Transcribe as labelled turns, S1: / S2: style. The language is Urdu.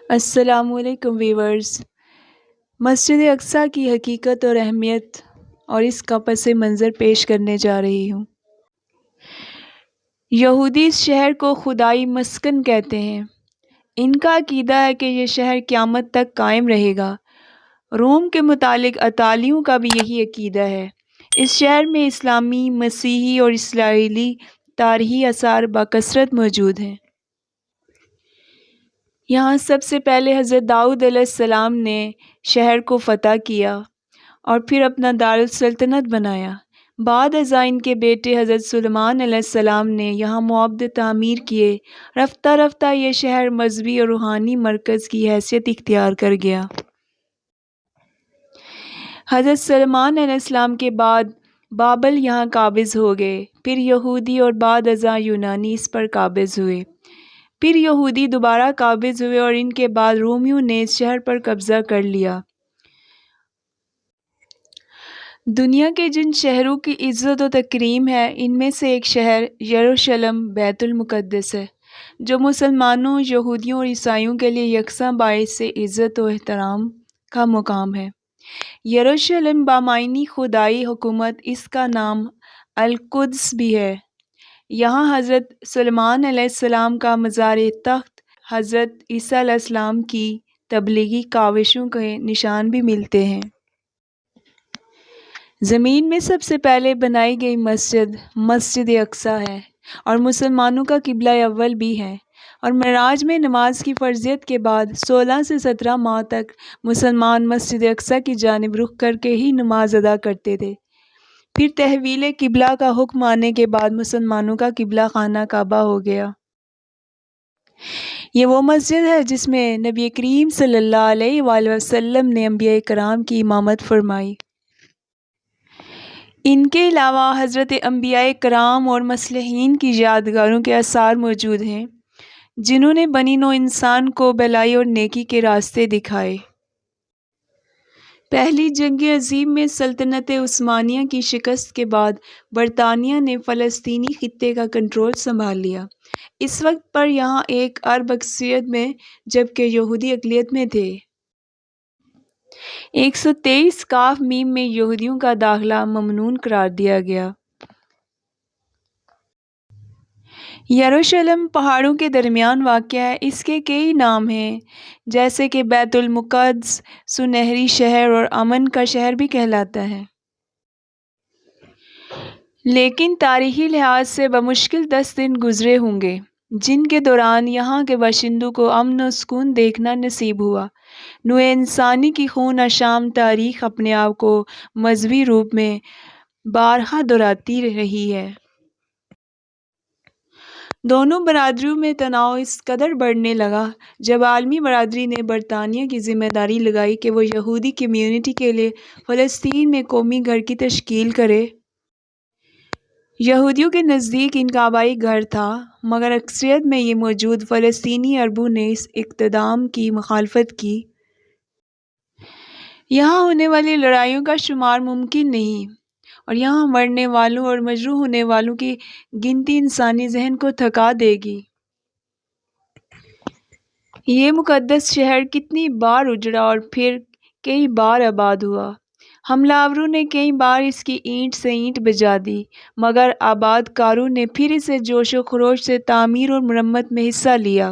S1: السلام علیکم ویورز۔ مسجد اقصیٰ کی حقیقت اور اہمیت اور اس کا پس منظر پیش کرنے جا رہی ہوں۔ یہودی اس شہر کو خدائی مسکن کہتے ہیں۔ ان کا عقیدہ ہے کہ یہ شہر قیامت تک قائم رہے گا۔ روم کے متعلق اطالیوں کا بھی یہی عقیدہ ہے۔ اس شہر میں اسلامی، مسیحی اور اسرائیلی تاریخی آثار بکثرت موجود ہیں۔ یہاں سب سے پہلے حضرت داؤد علیہ السلام نے شہر کو فتح کیا اور پھر اپنا دارالسلطنت بنایا۔ بعد ازاں ان کے بیٹے حضرت سلیمان علیہ السلام نے یہاں معبد تعمیر کیے۔ رفتہ رفتہ یہ شہر مذہبی اور روحانی مرکز کی حیثیت اختیار کر گیا۔ حضرت سلیمان علیہ السلام کے بعد بابل یہاں قابض ہو گئے، پھر یہودی اور بعد ازاں یونانی اس پر قابض ہوئے، پھر یہودی دوبارہ قابض ہوئے اور ان کے بعد رومیوں نے اس شہر پر قبضہ کر لیا۔ دنیا کے جن شہروں کی عزت و تکریم ہے، ان میں سے ایک شہر یروشلم بیت المقدس ہے، جو مسلمانوں، یہودیوں اور عیسائیوں کے لیے یکساں باعث عزت و احترام کا مقام ہے۔ یروشلم بامعنی خدائی حکومت، اس کا نام القدس بھی ہے۔ یہاں حضرت سلیمان علیہ السلام کا مزار تخت، حضرت عیسیٰ علیہ السلام کی تبلیغی کاوشوں کے نشان بھی ملتے ہیں۔ زمین میں سب سے پہلے بنائی گئی مسجد مسجد اقصیٰ ہے اور مسلمانوں کا قبلہ اول بھی ہے، اور معراج میں نماز کی فرضیت کے بعد 16 سے 17 ماہ تک مسلمان مسجد اقصیٰ کی جانب رخ کر کے ہی نماز ادا کرتے تھے۔ پھر تحویل قبلہ کا حکم آنے کے بعد مسلمانوں کا قبلہ خانہ کعبہ ہو گیا۔ یہ وہ مسجد ہے جس میں نبی کریم صلی اللہ علیہ وآلہ وسلم نے انبیاء کرام کی امامت فرمائی۔ ان کے علاوہ حضرت انبیاء کرام اور مصلحین کی یادگاروں کے آثار موجود ہیں، جنہوں نے بنی نوع انسان کو بھلائی اور نیکی کے راستے دکھائے۔ پہلی جنگ عظیم میں سلطنت عثمانیہ کی شکست کے بعد برطانیہ نے فلسطینی خطے کا کنٹرول سنبھال لیا۔ اس وقت پر یہاں ایک عرب اکثریت میں جبکہ یہودی اقلیت میں تھے۔ 123 ق میں یہودیوں کا داخلہ ممنوع قرار دیا گیا۔ یروشلم پہاڑوں کے درمیان واقع ہے۔ اس کے کئی نام ہیں، جیسے کہ بیت المقدس، سنہری شہر اور امن کا شہر بھی کہلاتا ہے۔ لیکن تاریخی لحاظ سے بمشکل 10 دن گزرے ہوں گے، جن کے دوران یہاں کے باشندوں کو امن و سکون دیکھنا نصیب ہوا۔ نوع انسانی کی خون اشام تاریخ اپنے آپ کو مذہبی روپ میں بارہا دہراتی رہی ہے۔ دونوں برادریوں میں تناؤ اس قدر بڑھنے لگا جب عالمی برادری نے برطانیہ کی ذمہ داری لگائی کہ وہ یہودی کمیونٹی کے لیے فلسطین میں قومی گھر کی تشکیل کرے۔ یہودیوں کے نزدیک ان کا آبائی گھر تھا، مگر اکثریت میں یہ موجود فلسطینی عربوں نے اس اقدام کی مخالفت کی۔ یہاں ہونے والی لڑائیوں کا شمار ممکن نہیں، اور یہاں مرنے والوں اور مجروح ہونے والوں کی گنتی انسانی ذہن کو تھکا دے گی۔ یہ مقدس شہر کتنی بار اجڑا اور پھر کئی بار آباد ہوا۔ حملہ آوروں نے کئی بار اس کی اینٹ سے اینٹ بجا دی، مگر آباد کاروں نے پھر اسے جوش و خروش سے تعمیر اور مرمت میں حصہ لیا۔